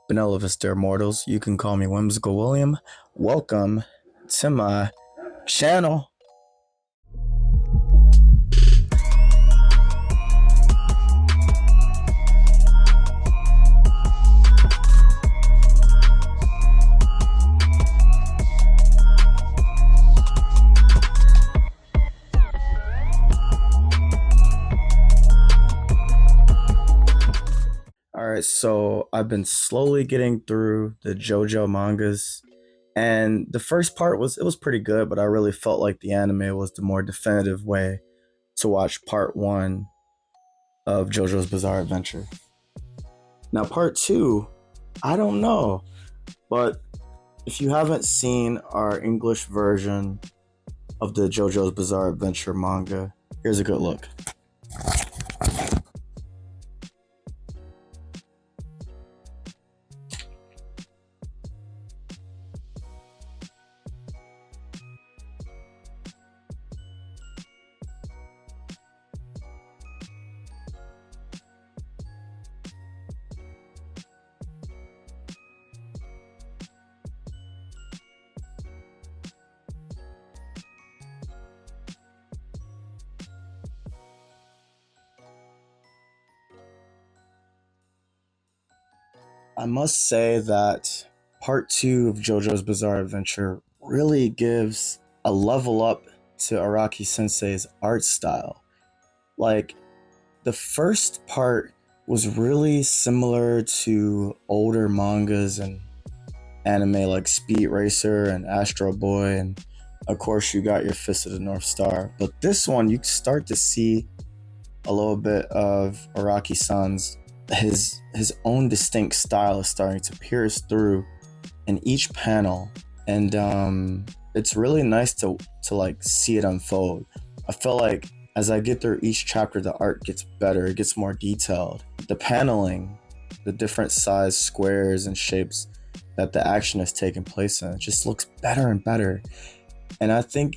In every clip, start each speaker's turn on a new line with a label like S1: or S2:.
S1: Benevolous dear mortals, you can call me Whimsical William. Welcome to my channel. Alright, so I've been slowly getting through the Jojo mangas, and the first part was pretty good, but I really felt like the anime was the more definitive way to watch part one of JoJo's Bizarre Adventure. Now, part two, I don't know, but if you haven't seen our English version of the JoJo's Bizarre Adventure manga, here's a good look. I must say that part two of JoJo's Bizarre Adventure really gives a level up to Araki Sensei's art style. Like, the first part was really similar to older mangas and anime like Speed Racer and Astro Boy, and of course, you got your Fist of the North Star. But this one, you start to see a little bit of Araki San's his own distinct style is starting to pierce through in each panel, and it's really nice to like see it unfold. I feel like as I get through each chapter, the art gets better, it gets more detailed. The paneling, the different size squares and shapes that the action is taking place in, it just looks better and better. And I think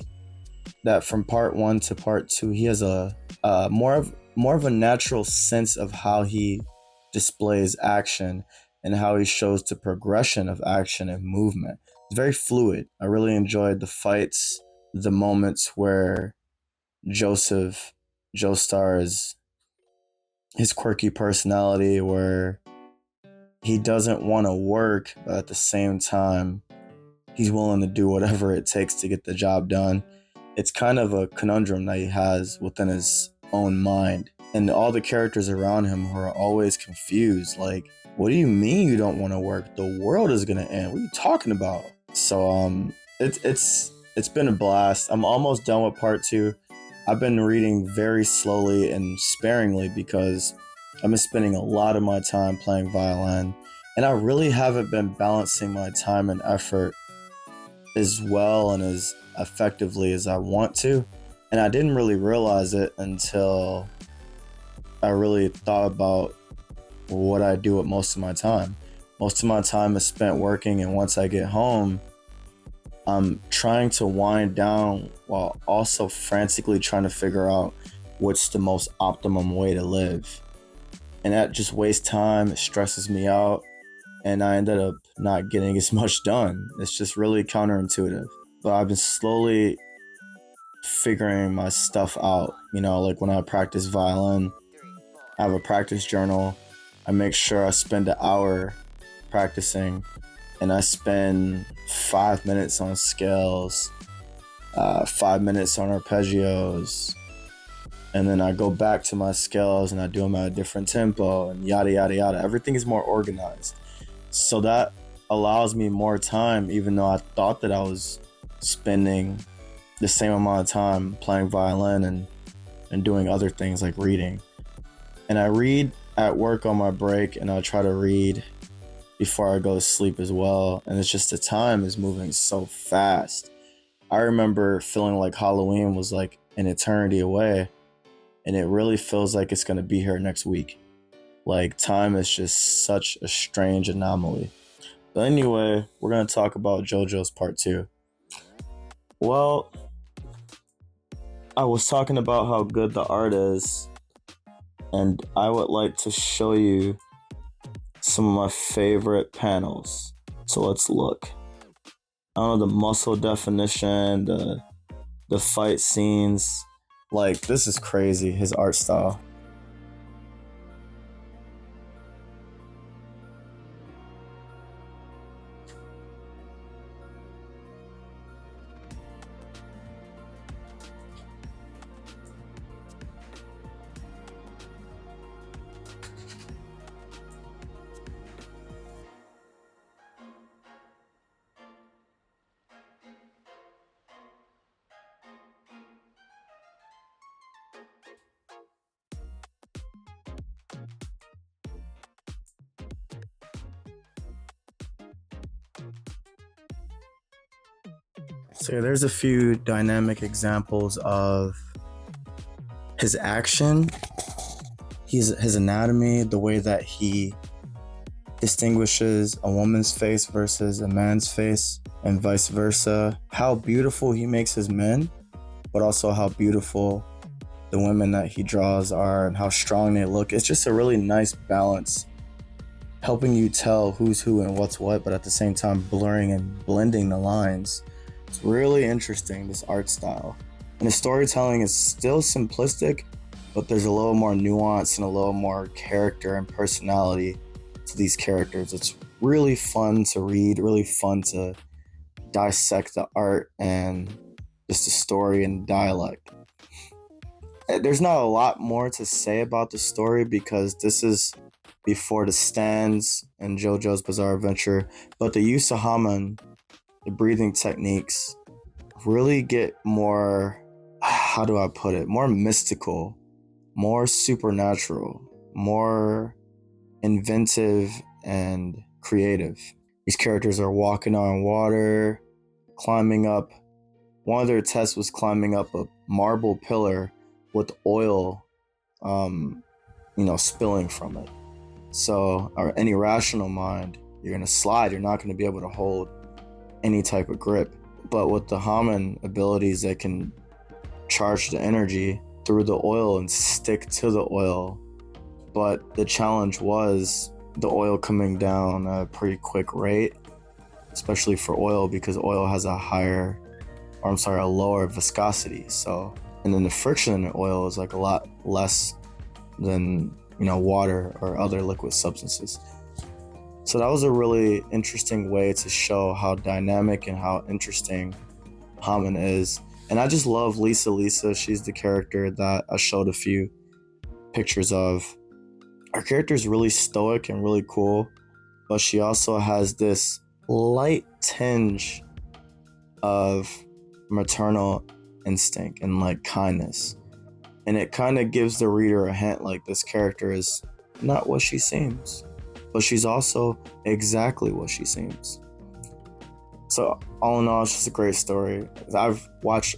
S1: that from part one to part two, he has a more of a natural sense of how he displays action and how he shows the progression of action and movement. It's very fluid. I really enjoyed the fights, the moments where Joseph Joestar's his quirky personality, where he doesn't want to work, but at the same time he's willing to do whatever it takes to get the job done. It's kind of a conundrum that he has within his own mind. And all the characters around him who are always confused, like, what do you mean you don't want to work? The world is gonna end. What are you talking about? So it's been a blast. I'm almost done with part two. I've been reading very slowly and sparingly because I've been spending a lot of my time playing violin, and I really haven't been balancing my time and effort as well and as effectively as I want to. And I didn't really realize it until I really thought about what I do with most of my time. Most of my time is spent working, and once I get home, I'm trying to wind down while also frantically trying to figure out what's the most optimum way to live. And that just wastes time, it stresses me out, and I ended up not getting as much done. It's just really counterintuitive. But I've been slowly figuring my stuff out. You know, like when I practice violin, I have a practice journal. I make sure I spend an hour practicing, and I spend 5 minutes on scales, 5 minutes on arpeggios, and then I go back to my scales and I do them at a different tempo and yada yada yada. Everything is more organized, so that allows me more time, even though I thought that I was spending the same amount of time playing violin and doing other things like reading. And I read at work on my break, and I try to read before I go to sleep as well. And it's just the time is moving so fast. I remember feeling like Halloween was like an eternity away, and it really feels like it's going to be here next week. Like, time is just such a strange anomaly. But anyway, we're going to talk about JoJo's part two. Well, I was talking about how good the art is, and I would like to show you some of my favorite panels. So let's look. I don't know, the muscle definition, the fight scenes. Like, this is crazy, his art style. So yeah, there's a few dynamic examples of his action, his anatomy, the way that he distinguishes a woman's face versus a man's face, and vice versa. How beautiful he makes his men, but also how beautiful the women that he draws are and how strong they look. It's just a really nice balance, helping you tell who's who and what's what, but at the same time blurring and blending the lines. It's really interesting, this art style. And the storytelling is still simplistic, but there's a little more nuance and a little more character and personality to these characters. It's really fun to read, really fun to dissect the art and just the story and dialect. There's not a lot more to say about the story because this is before the stands and Jojo's Bizarre Adventure, but the use of Haman, the breathing techniques, really get more, how do I put it, more mystical, more supernatural, more inventive and creative. These characters are walking on water, climbing up. One of their tests was climbing up a marble pillar with oil, spilling from it. So, or any rational mind, you're gonna slide. You're not gonna be able to hold any type of grip. But with the Haman abilities, they can charge the energy through the oil and stick to the oil. But the challenge was the oil coming down at a pretty quick rate, especially for oil, because oil has a lower viscosity. So, and then the friction in the oil is like a lot less than, water or other liquid substances. So that was a really interesting way to show how dynamic and how interesting Haman is. And I just love Lisa. She's the character that I showed a few pictures of. Her character is really stoic and really cool, but she also has this light tinge of maternal instinct and like kindness. And it kind of gives the reader a hint like this character is not what she seems, but she's also exactly what she seems. So all in all, it's just a great story. I've watched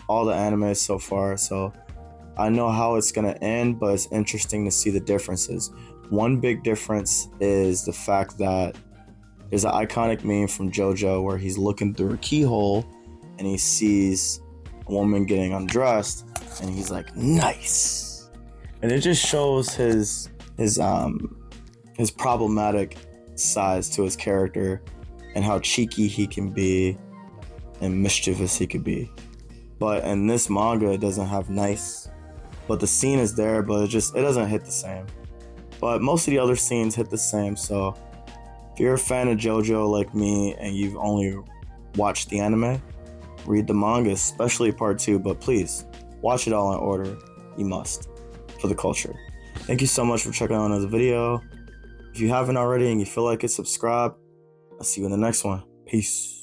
S1: all the anime so far, so I know how it's gonna end, but it's interesting to see the differences. One big difference is the fact that there's an iconic meme from Jojo where he's looking through a keyhole and he sees a woman getting undressed and he's like, nice. And it just shows his problematic sides to his character and how cheeky he can be and mischievous he could be. But in this manga, it doesn't have nice, but the scene is there, but it doesn't hit the same. But most of the other scenes hit the same. So if you're a fan of JoJo like me and you've only watched the anime, read the manga, especially part 2, but please watch it all in order. You must, for the culture. Thank you so much for checking out another video. If you haven't already and you feel like it, subscribe. I'll see you in the next one. Peace.